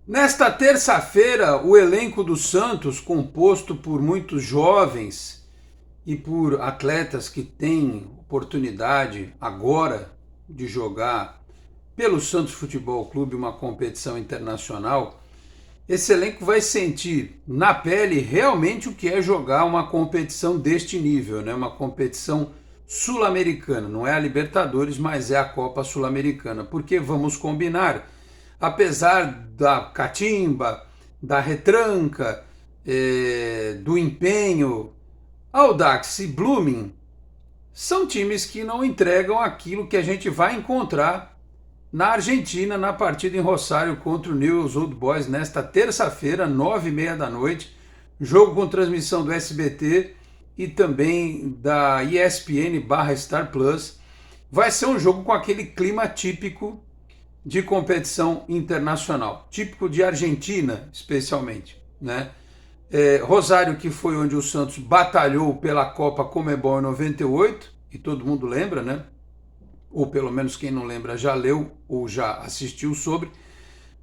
Nesta terça-feira, o elenco do Santos, composto por muitos jovens e por atletas que têm oportunidade agora de jogar pelo Santos Futebol Clube uma competição internacional, esse elenco vai sentir na pele realmente o que é jogar uma competição deste nível, né? Uma competição sul-americana. Não é a Libertadores, mas é a Copa Sul-Americana. Porque vamos combinar, apesar da catimba, da retranca, do empenho, Audax e Blooming são times que não entregam aquilo que a gente vai encontrar na Argentina, na partida em Rosário contra o Newell's Old Boys, nesta terça-feira, 9h30 da noite. Jogo com transmissão do SBT e também da ESPN/Star Plus. Vai ser um jogo com aquele clima típico de competição internacional, típico de Argentina, especialmente, né? Rosário, que foi onde o Santos batalhou pela Copa Conmebol em 98, e todo mundo lembra, né? Ou pelo menos quem não lembra já leu ou já assistiu sobre.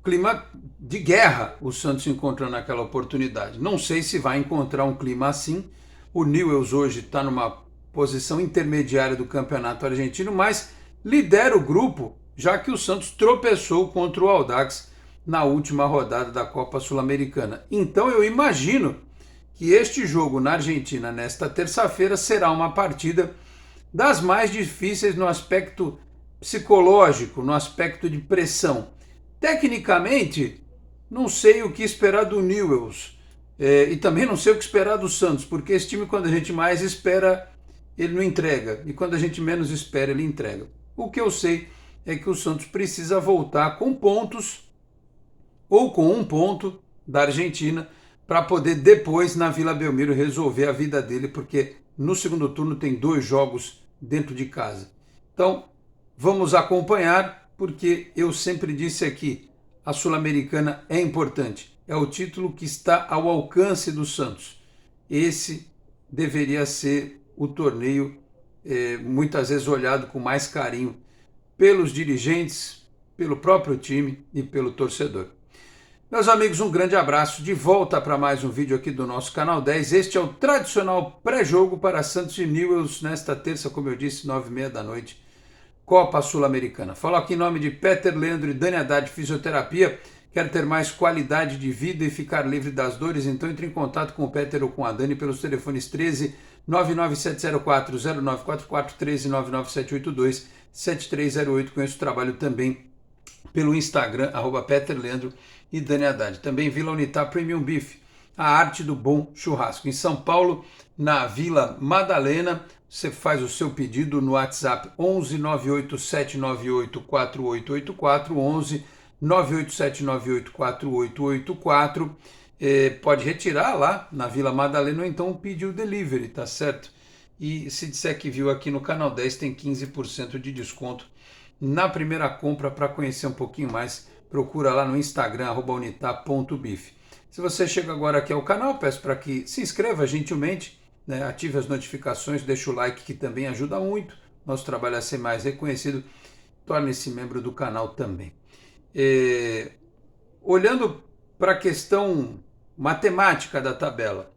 Clima de guerra o Santos encontrou naquela oportunidade. Não sei se vai encontrar um clima assim. O Newell's hoje está numa posição intermediária do campeonato argentino, mas lidera o grupo, já que o Santos tropeçou contra o Audax na última rodada da Copa Sul-Americana. Então eu imagino que este jogo na Argentina, nesta terça-feira, será uma partida das mais difíceis no aspecto psicológico, no aspecto de pressão. Tecnicamente, não sei o que esperar do Newell's, e também não sei o que esperar do Santos, porque esse time, quando a gente mais espera, ele não entrega, e quando a gente menos espera, ele entrega. O que eu sei é que o Santos precisa voltar com pontos, ou com um ponto da Argentina, para poder depois, na Vila Belmiro, resolver a vida dele, porque no segundo turno tem 2 jogos dentro de casa. Então, vamos acompanhar, porque eu sempre disse aqui, a Sul-Americana é importante. É o título que está ao alcance do Santos. Esse deveria ser o torneio, muitas vezes olhado com mais carinho pelos dirigentes, pelo próprio time e pelo torcedor. Meus amigos, um grande abraço, de volta para mais um vídeo aqui do nosso Canal 10. Este é o tradicional pré-jogo para Santos e Newell's nesta terça, como eu disse, 9h30 da noite, Copa Sul-Americana. Falo aqui em nome de Peter Leandro e Dani Haddad Fisioterapia. Quer ter mais qualidade de vida e ficar livre das dores? Então entre em contato com o Peter ou com a Dani pelos telefones 13 99704 0944, 13 99782 7308. Conheço o trabalho também pelo Instagram, @PeterLeandro e Dani Haddad. Também Vila Unitar Premium Beef, a arte do bom churrasco. Em São Paulo, na Vila Madalena, você faz o seu pedido no WhatsApp 11 98798 4884, 11 98798 4884. Pode retirar lá na Vila Madalena ou então pedir o delivery, tá certo? E se disser que viu aqui no Canal 10, tem 15% de desconto na primeira compra. Para conhecer um pouquinho mais, procura lá no Instagram, @unitar.bif. Se você chega agora aqui ao canal, peço para que se inscreva gentilmente, né, ative as notificações, deixe o like que também ajuda muito nosso trabalho a ser mais reconhecido, torne-se membro do canal também. Olhando para a questão matemática da tabela,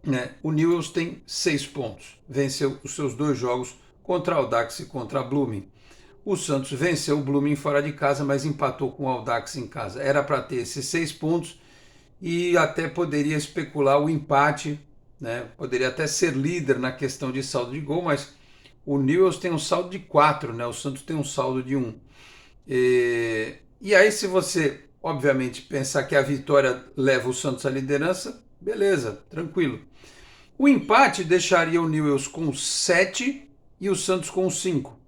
né, o Newell's tem 6 pontos, venceu os seus 2 jogos contra o Audax e contra a Blooming. O Santos venceu o Blooming fora de casa, mas empatou com o Audax em casa. Era para ter esses 6 pontos e até poderia especular o empate, né? Poderia até ser líder na questão de saldo de gol, mas o Newell's tem um saldo de 4, né? O Santos tem um saldo de 1. E aí, se você, obviamente, pensar que a vitória leva o Santos à liderança, beleza, tranquilo. O empate deixaria o Newell's com 7 e o Santos com 5.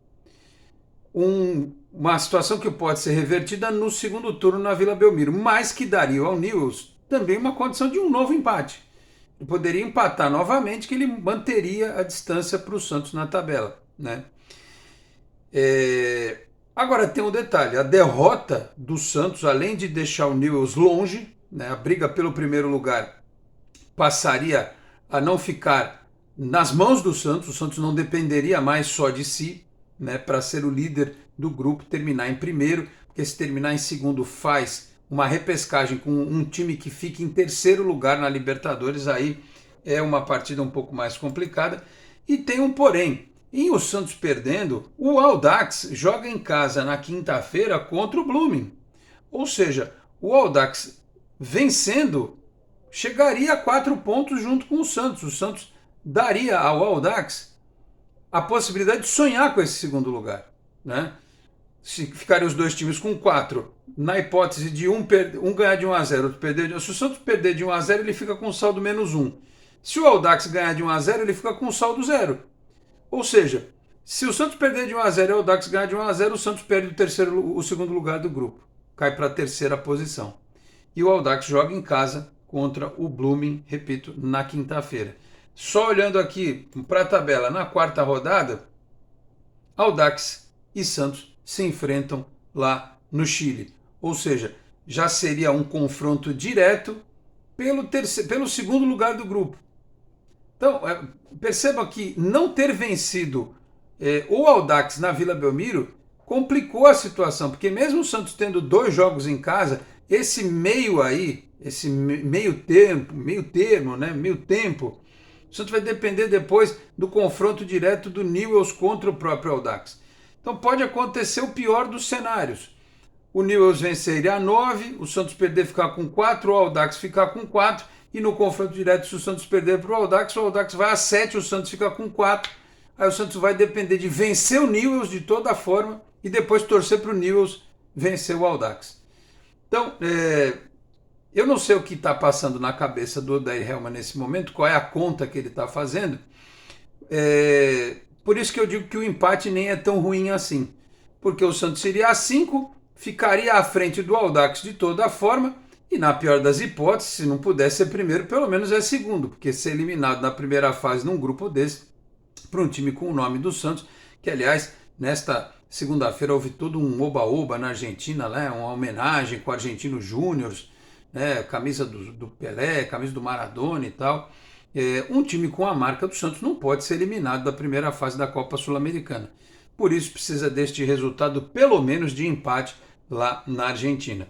Uma situação que pode ser revertida no segundo turno na Vila Belmiro, mas que daria ao Newell's também uma condição de um novo empate. Ele poderia empatar novamente, que ele manteria a distância para o Santos na tabela, né? Agora tem um detalhe, a derrota do Santos, além de deixar o Newell's longe, né, a briga pelo primeiro lugar passaria a não ficar nas mãos do Santos, o Santos não dependeria mais só de si, né, para ser o líder do grupo, terminar em primeiro, porque se terminar em segundo faz uma repescagem com um time que fica em terceiro lugar na Libertadores, aí é uma partida um pouco mais complicada. E tem um porém, em o Santos perdendo, o Audax joga em casa na quinta-feira contra o Blooming. Ou seja, o Audax vencendo chegaria a 4 pontos junto com o Santos. O Santos daria ao Audax a possibilidade de sonhar com esse segundo lugar, né? Se ficarem os dois times com 4, na hipótese de um ganhar de 1 a 0, outro perder, se o Santos perder de 1 a 0, ele fica com saldo -1. Se o Audax ganhar de 1 a 0, ele fica com saldo 0. Ou seja, se o Santos perder de 1 a 0 e o Audax ganhar de 1 a 0, o Santos perde o segundo lugar do grupo, cai para a terceira posição. E o Audax joga em casa contra o Blooming, repito, na quinta-feira. Só olhando aqui para a tabela, na quarta rodada, Audax e Santos se enfrentam lá no Chile. Ou seja, já seria um confronto direto pelo segundo lugar do grupo. Então, perceba que não ter vencido o Audax na Vila Belmiro complicou a situação, porque mesmo o Santos tendo 2 jogos em casa, esse meio tempo, o Santos vai depender depois do confronto direto do Newell's contra o próprio Audax. Então pode acontecer o pior dos cenários. O Newell's venceria a 9, o Santos perder ficar com 4, o Audax ficar com 4, e no confronto direto, se o Santos perder para o Audax vai a 7, o Santos fica com 4, aí o Santos vai depender de vencer o Newell's de toda forma e depois torcer para o Newell's vencer o Audax. Então, eu não sei o que está passando na cabeça do Odair Hellmann nesse momento, qual é a conta que ele está fazendo, por isso que eu digo que o empate nem é tão ruim assim, porque o Santos iria a 5, ficaria à frente do Audax de toda forma, e na pior das hipóteses, se não puder ser primeiro, pelo menos é segundo, porque ser eliminado na primeira fase num grupo desse, para um time com o nome do Santos, que aliás, nesta segunda-feira houve todo um oba-oba na Argentina, né, uma homenagem com o Argentino Júnior, né, camisa do Pelé, camisa do Maradona e tal. Um time com a marca do Santos não pode ser eliminado da primeira fase da Copa Sul-Americana. Por isso precisa deste resultado, pelo menos de empate, lá na Argentina.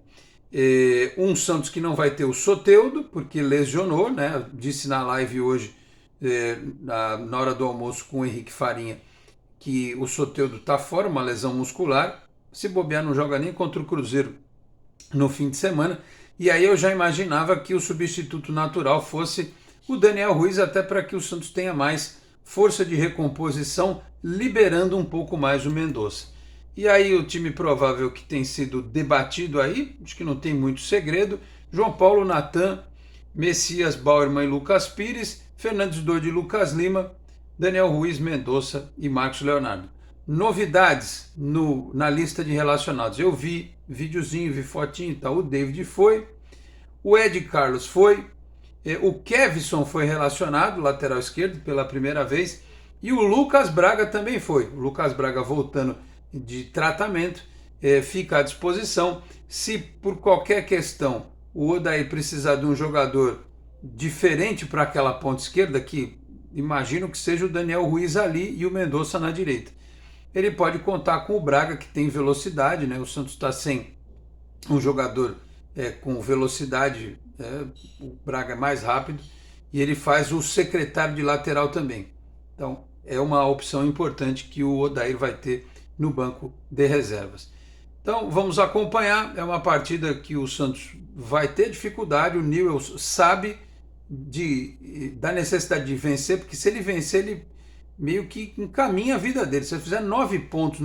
Um Santos que não vai ter o Soteldo, porque lesionou, né? Disse na live hoje, na hora do almoço com o Henrique Farinha, que o Soteldo está fora, uma lesão muscular. Se bobear, não joga nem contra o Cruzeiro no fim de semana. E aí eu já imaginava que o substituto natural fosse o Daniel Ruiz, até para que o Santos tenha mais força de recomposição, liberando um pouco mais o Mendonça. E aí o time provável que tem sido debatido aí, acho que não tem muito segredo, João Paulo, Natan, Messias, Bauerman e Lucas Pires, Fernandes Dodi e Lucas Lima, Daniel Ruiz, Mendonça e Marcos Leonardo. Novidades na lista de relacionados. Eu vi videozinho, vi fotinho e tal. O David foi, o Ed Carlos foi, o Kevson foi relacionado, lateral esquerdo, pela primeira vez, e o Lucas Braga também foi. O Lucas Braga voltando de tratamento, fica à disposição. Se por qualquer questão o Odair precisar de um jogador diferente para aquela ponta esquerda, que imagino que seja o Daniel Ruiz ali e o Mendonça na direita, ele pode contar com o Braga, que tem velocidade, né? O Santos está sem um jogador com velocidade, o Braga é mais rápido, e ele faz o secretário de lateral também. Então é uma opção importante que o Odair vai ter no banco de reservas. Então vamos acompanhar, é uma partida que o Santos vai ter dificuldade, o Newell's sabe da necessidade de vencer, porque se ele vencer, ele meio que encaminha a vida dele. Se ele fizer 9 pontos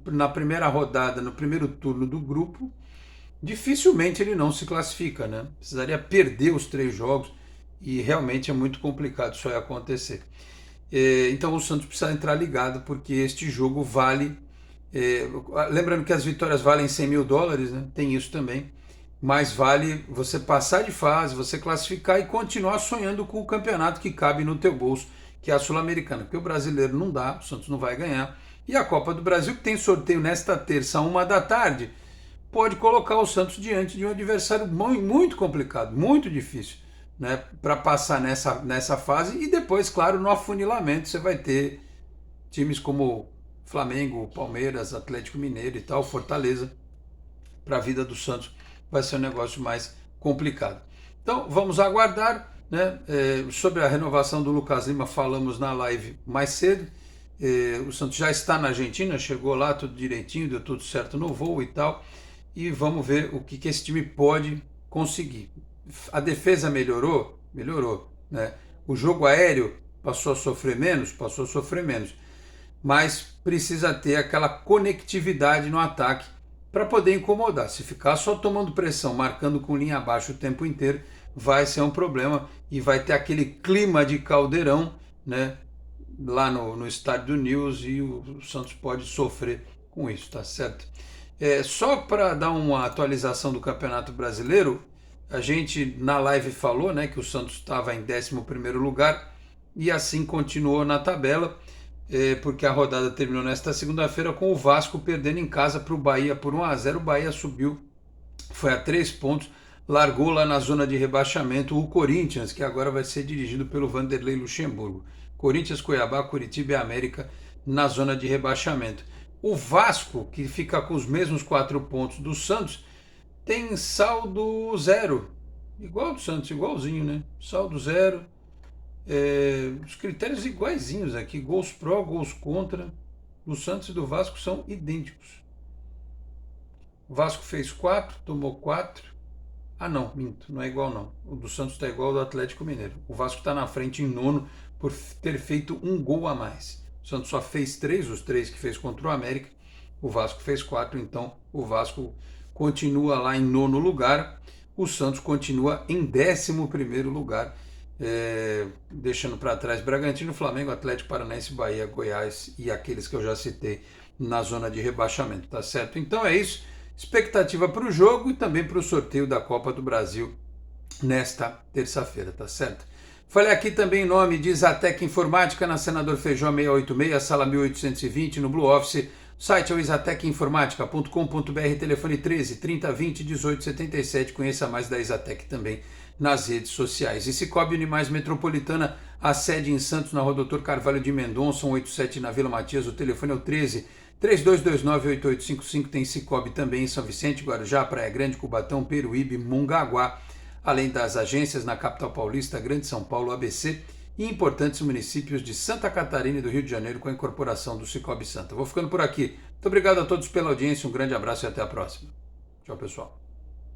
na primeira rodada, no primeiro turno do grupo, dificilmente ele não se classifica, né? Precisaria perder os 3 jogos e realmente é muito complicado isso aí acontecer. Então o Santos precisa entrar ligado, porque este jogo vale... lembrando que as vitórias valem $100 mil, né? Tem isso também, mas vale você passar de fase, você classificar e continuar sonhando com o campeonato que cabe no teu bolso, que é a Sul-Americana, porque o brasileiro não dá, o Santos não vai ganhar, e a Copa do Brasil, que tem sorteio nesta terça, 13h, pode colocar o Santos diante de um adversário muito complicado, muito difícil, né, para passar nessa fase, e depois, claro, no afunilamento você vai ter times como Flamengo, Palmeiras, Atlético Mineiro e tal, Fortaleza, para a vida do Santos vai ser um negócio mais complicado. Então vamos aguardar, né? Sobre a renovação do Lucas Lima falamos na live mais cedo. O Santos já está na Argentina, chegou lá tudo direitinho, deu tudo certo no voo e tal. E vamos ver o que esse time pode conseguir. A defesa melhorou? Melhorou, né? O jogo aéreo passou a sofrer menos? Passou a sofrer menos. Mas precisa ter aquela conectividade no ataque para poder incomodar. Se ficar só tomando pressão, marcando com linha abaixo o tempo inteiro, vai ser um problema e vai ter aquele clima de caldeirão, né, lá no estádio do News, e o Santos pode sofrer com isso, tá certo? Só para dar uma atualização do Campeonato Brasileiro, a gente na live falou, né, que o Santos estava em 11º lugar e assim continuou na tabela, porque a rodada terminou nesta segunda-feira com o Vasco perdendo em casa para o Bahia por 1-0. O Bahia subiu, foi a 3 pontos, largou lá na zona de rebaixamento o Corinthians, que agora vai ser dirigido pelo Vanderlei Luxemburgo. Corinthians, Cuiabá, Curitiba e América na zona de rebaixamento. O Vasco, que fica com os mesmos 4 pontos do Santos, tem saldo zero. Igual do Santos, igualzinho, né? Saldo zero. Os critérios iguaizinhos aqui. Gols pró, gols contra. Do Santos e do Vasco são idênticos. O Vasco fez 4, tomou 4. Ah não, minto, não é igual não. O do Santos está igual ao do Atlético Mineiro. O Vasco está na frente em 9º por ter feito um gol a mais. O Santos só fez 3, os 3 que fez contra o América. O Vasco fez 4, então o Vasco continua lá em 9º lugar. O Santos continua em 11º lugar, deixando para trás Bragantino, Flamengo, Atlético Paranaense, Bahia, Goiás e aqueles que eu já citei na zona de rebaixamento, tá certo? Então é isso. Expectativa para o jogo e também para o sorteio da Copa do Brasil nesta terça-feira, tá certo? Falei aqui também em nome de Exatec Informática, na Senador Feijó 686, sala 1820, no Blue Office. O site é o exatecinformatica.com.br, telefone 13 3020 1877. Conheça mais da Exatec também nas redes sociais. E Cicobi Unimais Metropolitana, a sede em Santos, na Rua Doutor Carvalho de Mendonça, 187 na Vila Matias. O telefone é o 13 3229-8855, tem Cicobi também em São Vicente, Guarujá, Praia Grande, Cubatão, Peruíbe, Mongaguá, além das agências na capital paulista, Grande São Paulo, ABC e importantes municípios de Santa Catarina e do Rio de Janeiro com a incorporação do Cicobi Santa. Vou ficando por aqui. Muito obrigado a todos pela audiência, um grande abraço e até a próxima. Tchau, pessoal.